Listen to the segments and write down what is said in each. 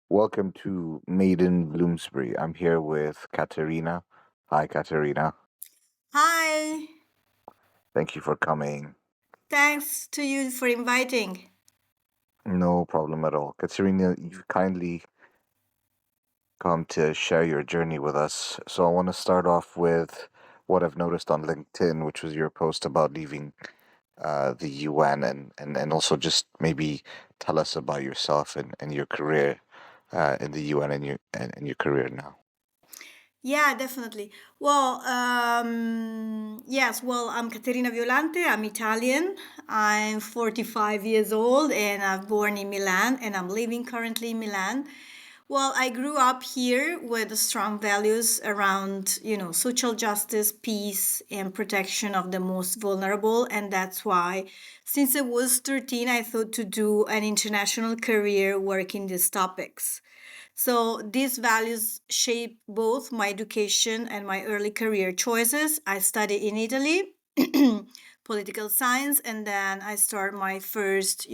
Welcome to Maiden Bloomsbury. I'm here with Caterina. Hi, Caterina. Hi, Thank you for coming. thanks to you for inviting. No problem at all. Caterina, you've kindly come to share your journey with us. So I want to start off with what I've noticed on LinkedIn, which was your post about leaving the UN and also just maybe tell us about yourself and your career in the UN and your career now. Yeah, definitely. Yes, I'm Caterina Violante. I'm Italian. I'm 45 years old and I'm born in Milan and I'm living currently in Milan. Well, I grew up here with strong values around, social justice, peace, and protection of the most vulnerable. And that's why, since I was 13, I thought to do an international career working these topics. So these values shape both my education and my early career choices. I studied in Italy, political science, and then I started my first,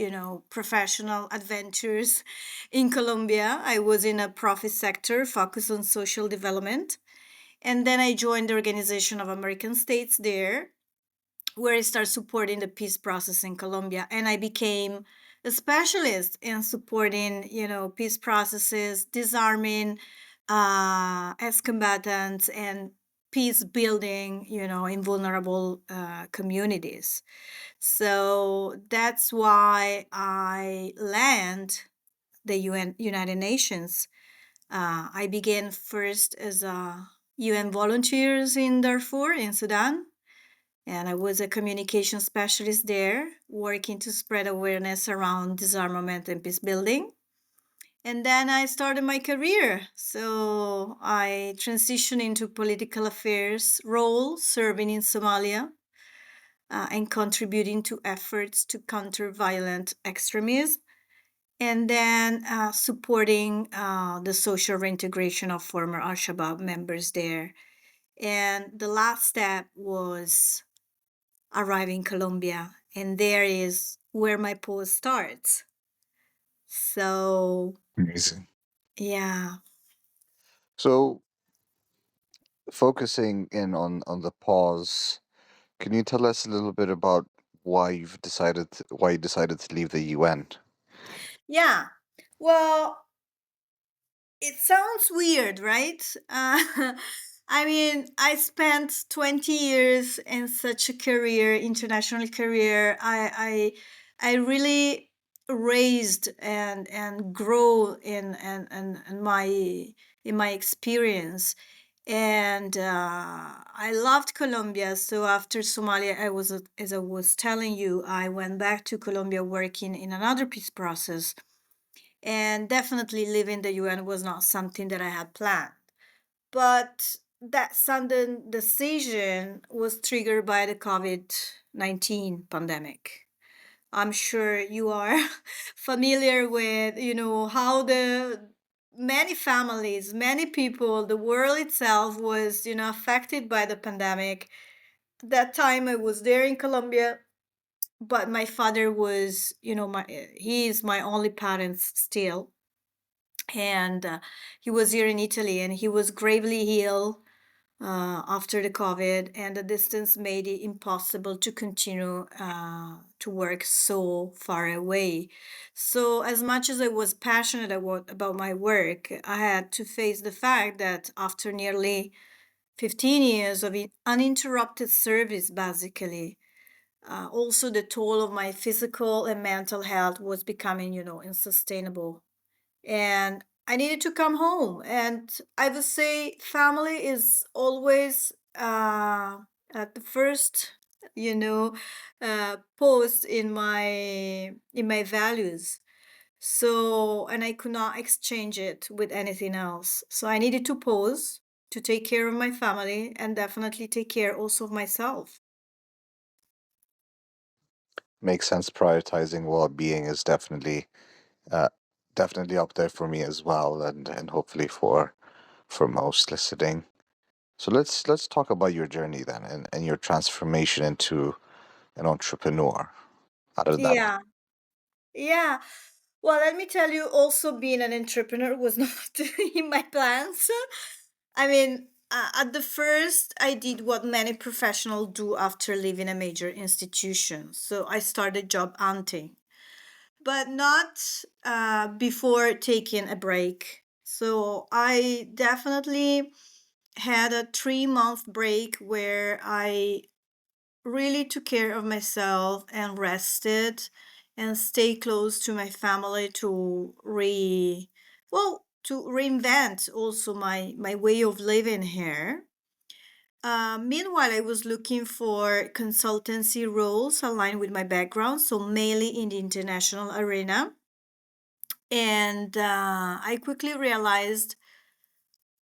professional adventures in Colombia. I was in a profit sector focused on social development. And then I joined the Organization of American States there, where I started supporting the peace process in Colombia. And I became a specialist in supporting, peace processes, disarming ex-combatants, and peace building, in vulnerable communities. So that's why I land the United Nations. I began first as a UN volunteers in Darfur in Sudan, and I was a communication specialist there, working to spread awareness around disarmament and peace building. And then I started my career. So I transitioned into political affairs role, serving in Somalia and contributing to efforts to counter violent extremism. And then supporting the social reintegration of former Al Shabaab members there. And the last step was arrive in Colombia, and there is where my post starts. So, Amazing. yeah. So focusing in on the pause, can you tell us a little bit about why you decided to leave the UN? Yeah. Well, it sounds weird, right? I mean, I spent 20 years in such a career, international career. I really raised and grow in my experience. And I loved Colombia. So after Somalia, as I was telling you, I went back to Colombia working in another peace process, and definitely leaving the UN was not something that I had planned. But that sudden decision was triggered by the COVID-19 pandemic. I'm sure you are familiar with, how the many families, many people, the world itself was, affected by the pandemic. That time I was there in Colombia, but my father was, he is my only parent still, and he was here in Italy, and he was gravely ill after the COVID, and the distance made it impossible to continue to work so far away. So, as much as I was passionate about my work, I had to face the fact that after nearly 15 years of uninterrupted service, basically, also the toll of my physical and mental health was becoming, unsustainable, and I needed to come home. And I would say family is always at the first, you know, post in my values. So, and I could not exchange it with anything else. So I needed to pause to take care of my family and definitely take care also of myself. Makes sense. Prioritizing well-being is uh, definitely up there for me as well, and hopefully for most listening. So let's talk about your journey then and your transformation into an entrepreneur. How did that? Yeah. Yeah. Well, let me tell you, also being an entrepreneur was not in my plans. I mean, at the first, I did what many professionals do after leaving a major institution. So I started job hunting, but not before taking a break. So I definitely had a 3 month break where I really took care of myself and rested and stay close to my family to to reinvent also my way of living here. Meanwhile, I was looking for consultancy roles aligned with my background, so mainly in the international arena. And I quickly realized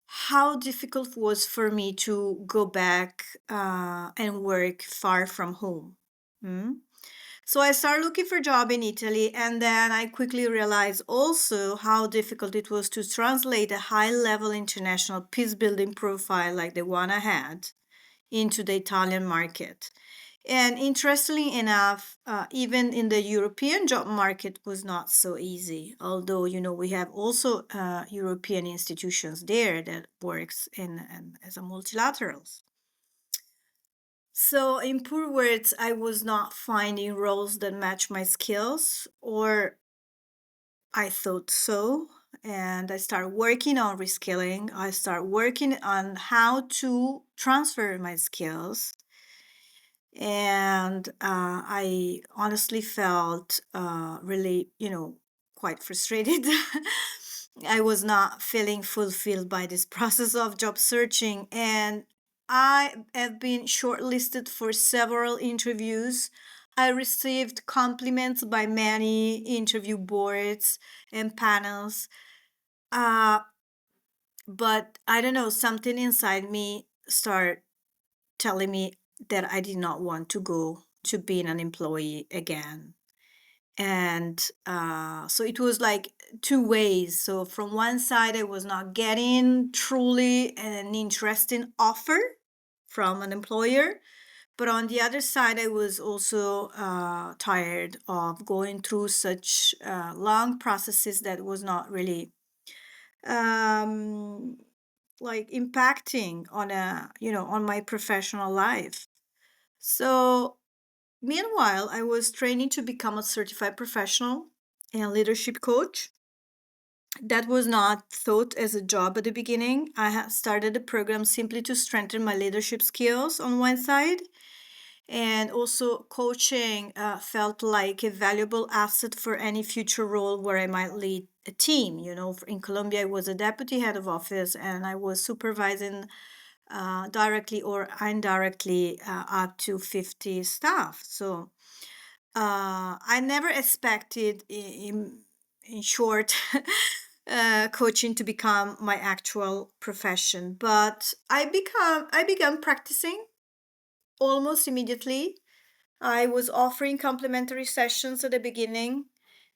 how difficult it was for me to go back and work far from home. Mm. So I started looking for a job in Italy, and then I quickly realized also how difficult it was to translate a high-level international peace building profile like the one I had into the Italian market. And interestingly enough, even in the European job market was not so easy. Although we have also European institutions there that works in as a multilaterals. So in poor words, I was not finding roles that match my skills, or I thought so. And I started working on reskilling. I started working on how to transfer my skills, and I honestly felt really, quite frustrated. I was not feeling fulfilled by this process of job searching, and I have been shortlisted for several interviews. I received compliments by many interview boards and panels, uh, but I don't know, something inside me started telling me that I did not want to go to being an employee again. And so it was like two ways. So, from one side, I was not getting truly an interesting offer from an employer. But on the other side, I was also tired of going through such long processes that was not really um, like impacting on on my professional life. So, meanwhile, I was training to become a certified professional and leadership coach. That was not thought as a job at the beginning. I had started the program simply to strengthen my leadership skills on one side, and also coaching felt like a valuable asset for any future role where I might lead a team. In Colombia, I was a deputy head of office and I was supervising directly or indirectly up to 50 staff. So I never expected, in short, coaching to become my actual profession, but I began practicing almost immediately. I was offering complimentary sessions at the beginning,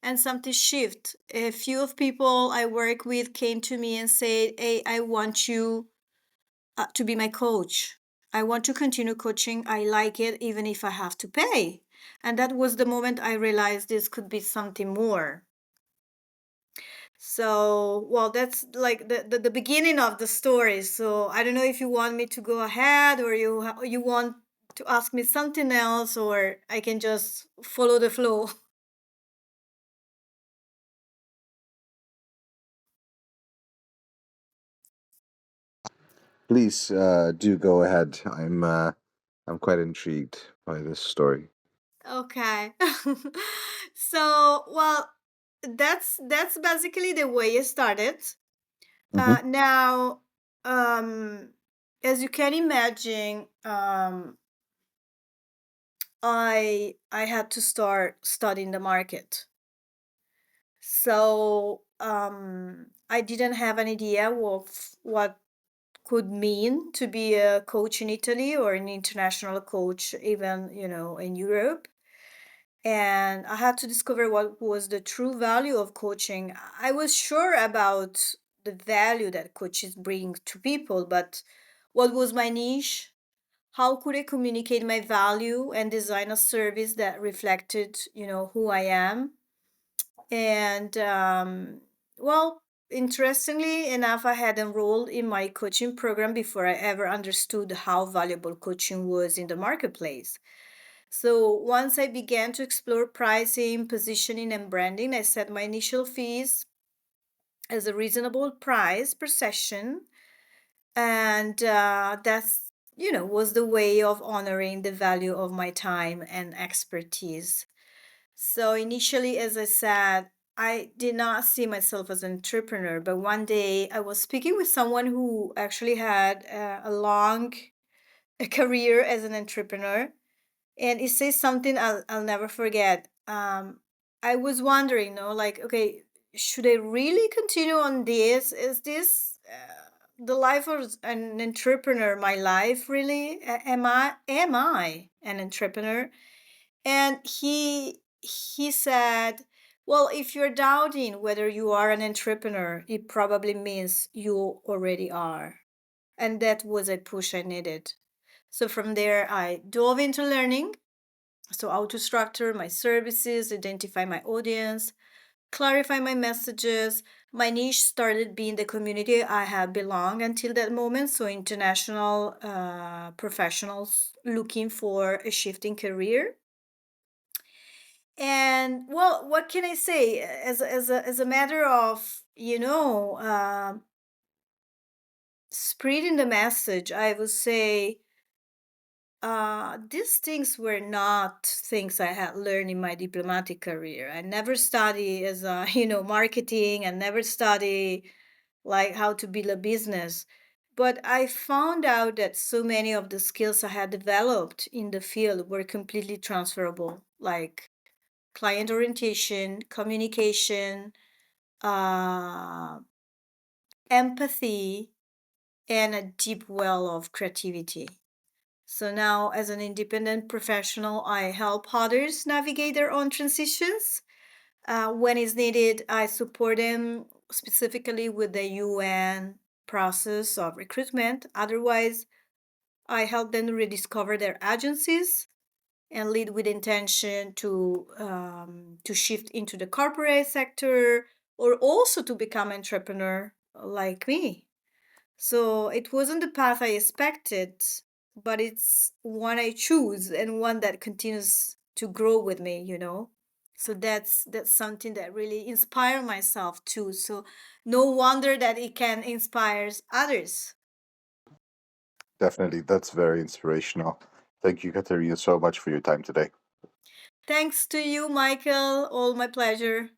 and something shifted. A few of people I work with came to me and said, "Hey, I want you to be my coach. I want to continue coaching. I like it, even if I have to pay." And that was the moment I realized this could be something more. So, well, that's like the beginning of the story. So, I don't know if you want me to go ahead, or you want to ask me something else, or I can just follow the flow. Please do go ahead. I'm quite intrigued by this story. Okay. So, well, that's basically the way it started. Hmm. Now, um, as you can imagine, I had to start studying the market. So I didn't have an idea of what could mean to be a coach in Italy or an international coach, even in Europe. And I had to discover what was the true value of coaching. I was sure about the value that coaches bring to people, but what was my niche? How could I communicate my value and design a service that reflected, who I am? And well, interestingly enough, I had enrolled in my coaching program before I ever understood how valuable coaching was in the marketplace. So once I began to explore pricing, positioning, and branding, I set my initial fees as a reasonable price per session. And that's, was the way of honoring the value of my time and expertise. So initially, as I said, I did not see myself as an entrepreneur, but one day I was speaking with someone who actually had a long career as an entrepreneur, and it says something I'll never forget. I was wondering, like, okay, should I really continue on this? Is this the life of an entrepreneur? My life, really? Am I an entrepreneur? And he said, well, if you're doubting whether you are an entrepreneur, it probably means you already are. And that was a push I needed. So from there, I dove into learning. So, how to structure my services, identify my audience, clarify my messages. My niche started being the community I had belonged until that moment. So, international professionals looking for a shifting career. And well, what can I say? As a matter of, spreading the message, I would say these things were not things I had learned in my diplomatic career. I never study as a, marketing, and never study like how to build a business. But I found out that so many of the skills I had developed in the field were completely transferable, like client orientation, communication, uh, empathy, and a deep well of creativity. So now, as an independent professional, I help others navigate their own transitions. When it's needed, I support them specifically with the UN process of recruitment. Otherwise, I help them rediscover their agencies and lead with intention to shift into the corporate sector, or also to become entrepreneur like me. So it wasn't the path I expected, but it's one I choose and one that continues to grow with me. So that's something that really inspired myself too. So no wonder that it can inspire others. Definitely, that's very inspirational. Thank you, Caterina, so much for your time today. Thanks to you, Michael. All my pleasure.